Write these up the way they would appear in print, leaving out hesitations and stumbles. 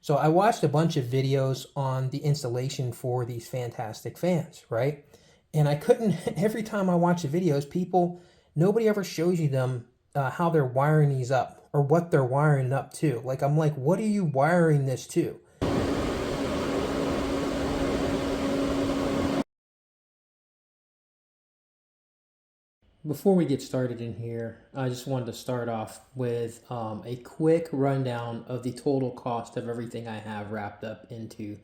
So I watched a bunch of videos on the installation for these fantastic fans, right? And I couldn't, every time I watch the videos, nobody ever shows you them how they're wiring these up or what they're wiring up to. Like, I'm like, what are you wiring this to? Before we get started in here, I just wanted to start off with a quick rundown of the total cost of everything I have wrapped up into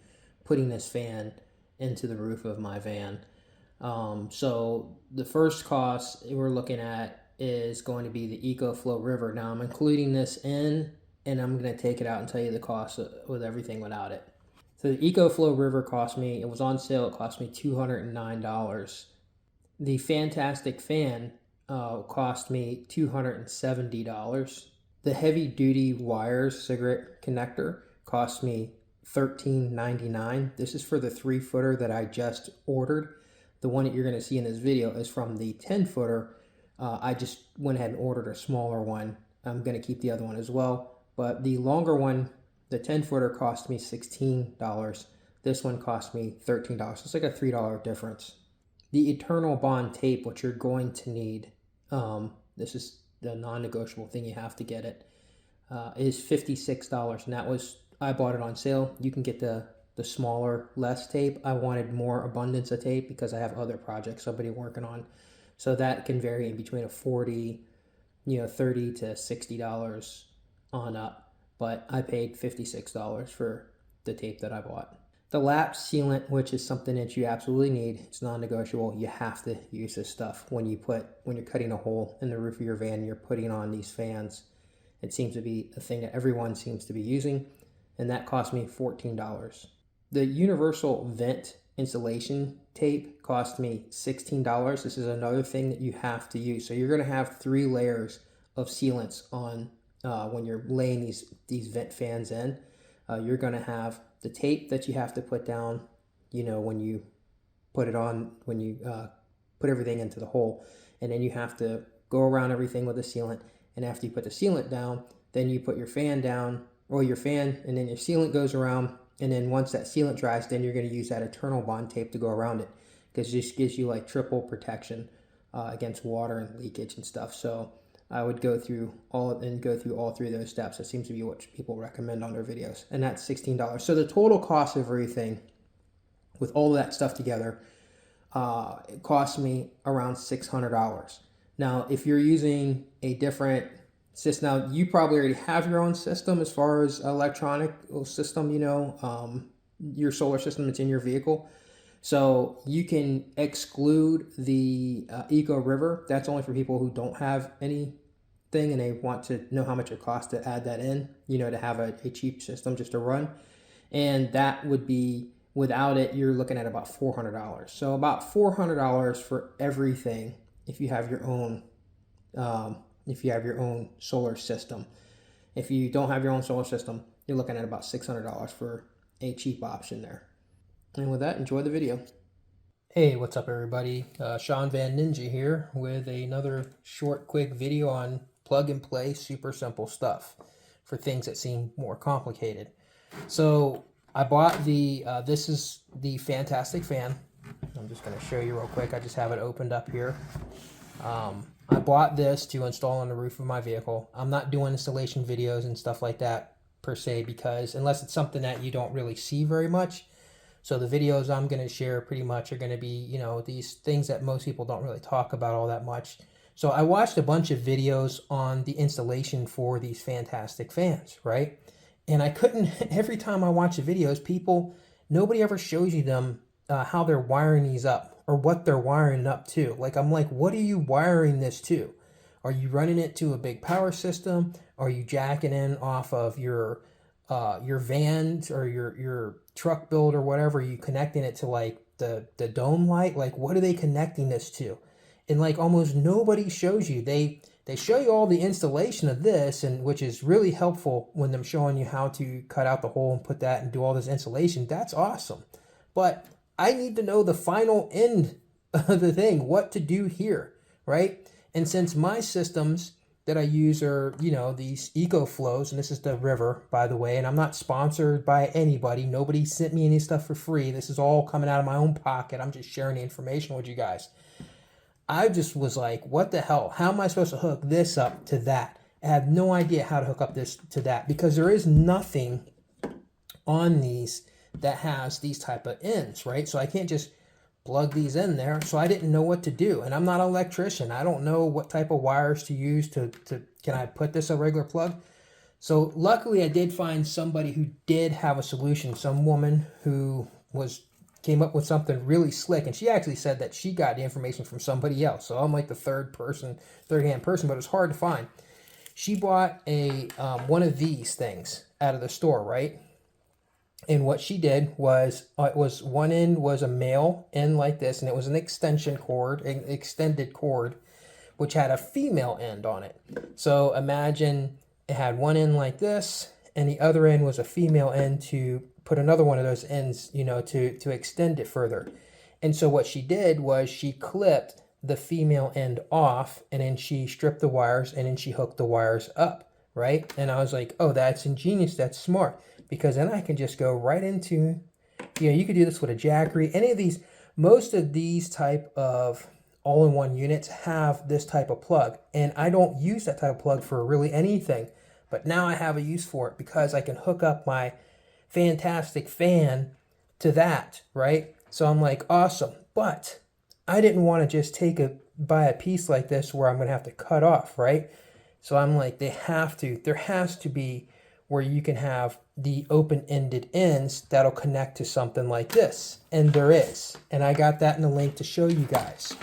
putting this fan into the roof of my van. So the first cost we're looking at is going to be the Ecoflow River. Now I'm including this in, and I'm going to take it out and tell you the cost with everything without it. So the Ecoflow River cost me, it was on sale, it cost me $209. The Fantastic Fan cost me $270. The heavy duty wires cigarette connector cost me $13.99. This is for the 3-footer that I just ordered. The one that you're going to see in this video is from the 10-footer. I just went ahead and ordered a smaller one. I'm going to keep the other one as well. But the longer one, the 10-footer, cost me $16. This one cost me $13. It's like a $3 difference. The Eternal Bond tape, which you're going to need, this is the non-negotiable thing, you have to get it, is $56. And I bought it on sale. You can get the smaller, less tape. I wanted more abundance of tape because I have other projects I've been working on. So that can vary in between a $30 to $60 on up. But I paid $56 for the tape that I bought. The lap sealant, which is something that you absolutely need, it's non-negotiable. You have to use this stuff when you're cutting a hole in the roof of your van and you're putting on these fans. It seems to be a thing that everyone seems to be using, and that cost me $14. The universal vent insulation tape cost me $16. This is another thing that you have to use. So you're going to have 3 layers of sealants on when you're laying these vent fans in. You're going to have the tape that you have to put down, when you put it on, when you put everything into the hole. And then you have to go around everything with the sealant. And after you put the sealant down, then you put your fan down, or your fan, and then your sealant goes around. And then once that sealant dries, then you're going to use that Eternal Bond tape to go around it, because this gives you like triple protection against water and leakage and stuff. So I would go through all 3 of those steps. That seems to be what people recommend on their videos. And that's $16. So the total cost of everything, with all of that stuff together, it cost me around $600. Now, if you're using a different system, now you probably already have your own system as far as electronic system, your solar system that's in your vehicle. So you can exclude the Eco River. That's only for people who don't have anything and they want to know how much it costs to add that in, to have a cheap system just to run. And that would be, without it, you're looking at about $400. So about $400 for everything if you have your own solar system. If you don't have your own solar system, you're looking at about $600 for a cheap option there. And with that, enjoy the video. Hey, what's up everybody? Sean Van Ninja here with another short, quick video on plug and play, super simple stuff for things that seem more complicated. So I bought this is the Fantastic Fan. I'm just going to show you real quick. I just have it opened up here. I bought this to install on the roof of my vehicle. I'm not doing installation videos and stuff like that per se, because unless it's something that you don't really see very much. So the videos I'm going to share pretty much are going to be, these things that most people don't really talk about all that much. So I watched a bunch of videos on the installation for these fantastic fans, right? And I couldn't, every time I watch the videos, nobody ever shows you them how they're wiring these up or what they're wiring up to. Like, I'm like, what are you wiring this to? Are you running it to a big power system? Are you jacking in off of your vans or your truck build or whatever? Are you connecting it to like the dome light? Like, what are they connecting this to? And like almost nobody shows you. They show you all the installation of this, and which is really helpful when them showing you how to cut out the hole and put that and do all this insulation. That's awesome. But I need to know the final end of the thing, what to do here, right? And since my systems that I use are, you know, these Ecoflows, and this is the river, by the way, and I'm not sponsored by anybody. Nobody sent me any stuff for free. This is all coming out of my own pocket. I'm just sharing the information with you guys. I just was like, what the hell? How am I supposed to hook this up to that? I have no idea how to hook up this to that, because there is nothing on these that has these type of ends, right? So I can't just plug these in there. So I didn't know what to do, and I'm not an electrician. I don't know what type of wires to use to can I put this a regular plug? So luckily I did find somebody who did have a solution, some woman who came up with something really slick, and she actually said that she got the information from somebody else. So I'm like the third-hand person, but it was hard to find. She bought a one of these things out of the store, right? And what she did was, it was one end was a male end like this, and it was an extension cord, an extended cord, which had a female end on it. So imagine it had one end like this, and the other end was a female end to put another one of those ends, you know, to extend it further. And so what she did was she clipped the female end off, and then she stripped the wires, and then she hooked the wires up, right? And I was like, oh, that's ingenious, that's smart. Because then I can just go right into, you know, you could do this with a Jackery. Any of these, most of these type of all-in-one units have this type of plug. And I don't use that type of plug for really anything. But now I have a use for it, because I can hook up my fantastic fan to that, right? So I'm like, awesome. But I didn't want to just buy a piece like this where I'm going to have to cut off, right? So I'm like, there has to be where you can have the open-ended ends that'll connect to something like this. And there is. And I got that in the link to show you guys.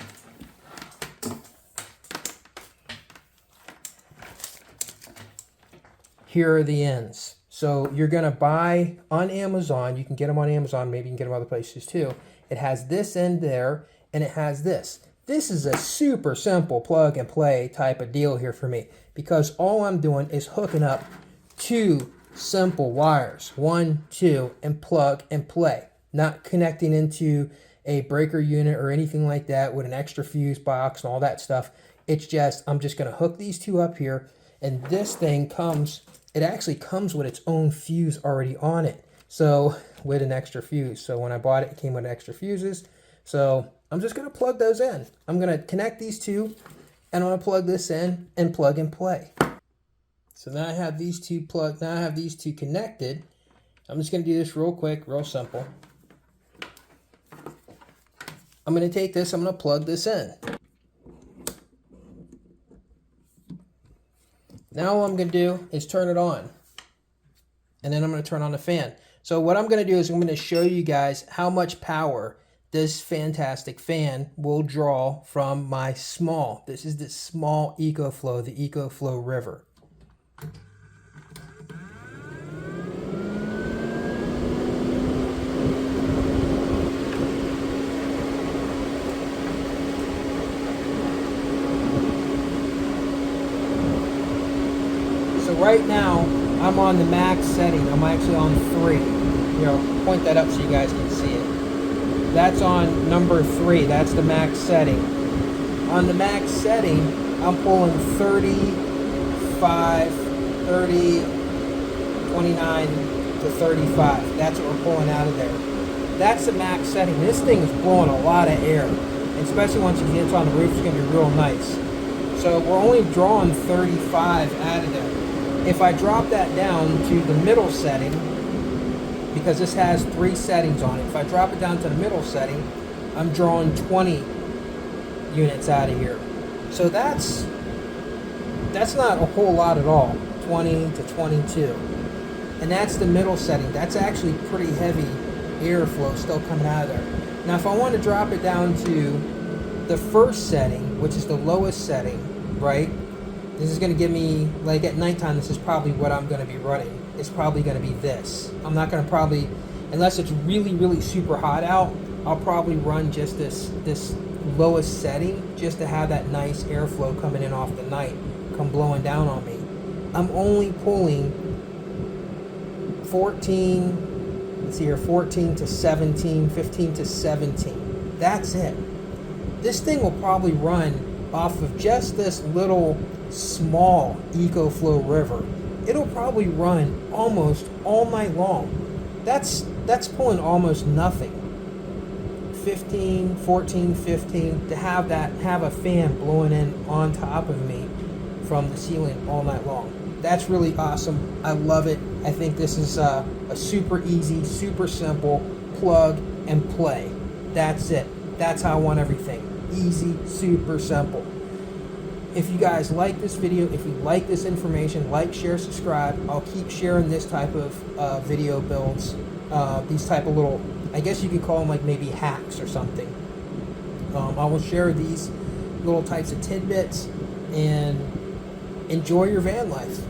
Here are the ends. So you're going to buy on Amazon. You can get them on Amazon. Maybe you can get them other places too. It has this end there, and it has this. This is a super simple plug and play type of deal here for me, because all I'm doing is hooking up two simple wires, 1, 2, and plug and play. Not connecting into a breaker unit or anything like that with an extra fuse box and all that stuff. It's just, I'm just going to hook these two up here, and this thing it actually comes with its own fuse already on it. So with an extra fuse. So when I bought it, it came with extra fuses. So I'm just going to plug those in. I'm going to connect these two, and I'm going to plug this in and plug and play. So now I have these two plugged. Now I have these two connected. I'm just going to do this real quick, real simple. I'm going to take this, I'm going to plug this in. Now all I'm going to do is turn it on. And then I'm going to turn on the fan. So what I'm going to do is I'm going to show you guys how much power this fantastic fan will draw from my small. This is the small Ecoflow, the Ecoflow River. So right now, I'm on the max setting. I'm actually on 3. Here, I'll point that up so you guys can see it. That's on number 3. That's the max setting. On the max setting, I'm pulling 35, 30, 29 to 35. That's what we're pulling out of there. That's the max setting. This thing is blowing a lot of air. And especially once you get on the roof, it's going to be real nice. So we're only drawing 35 out of there. If I drop that down to the middle setting, because this has 3 settings on it, if I drop it down to the middle setting, I'm drawing 20 units out of here. So that's not a whole lot at all, 20 to 22. And that's the middle setting. That's actually pretty heavy airflow still coming out of there. Now if I want to drop it down to the first setting, which is the lowest setting, right? This is going to give me, like at nighttime, this is probably what I'm going to be running. It's probably going to be this. I'm not going to probably, unless it's really, really super hot out, I'll probably run just this lowest setting just to have that nice airflow coming in off the night, come blowing down on me. I'm only pulling 14, let's see here, 14 to 17, 15 to 17. That's it. This thing will probably run off of just this little small Ecoflow river, it'll probably run almost all night long. That's pulling almost nothing. 15, 14, 15, to have a fan blowing in on top of me from the ceiling all night long. That's really awesome. I love it. I think this is a super easy, super simple plug and play. That's it. That's how I want everything. Easy, super simple. If you guys like this video, if you like this information, like, share, subscribe. I'll keep sharing this type of video builds, these type of little, I guess you could call them like maybe hacks or something. I will share these little types of tidbits, and enjoy your van life.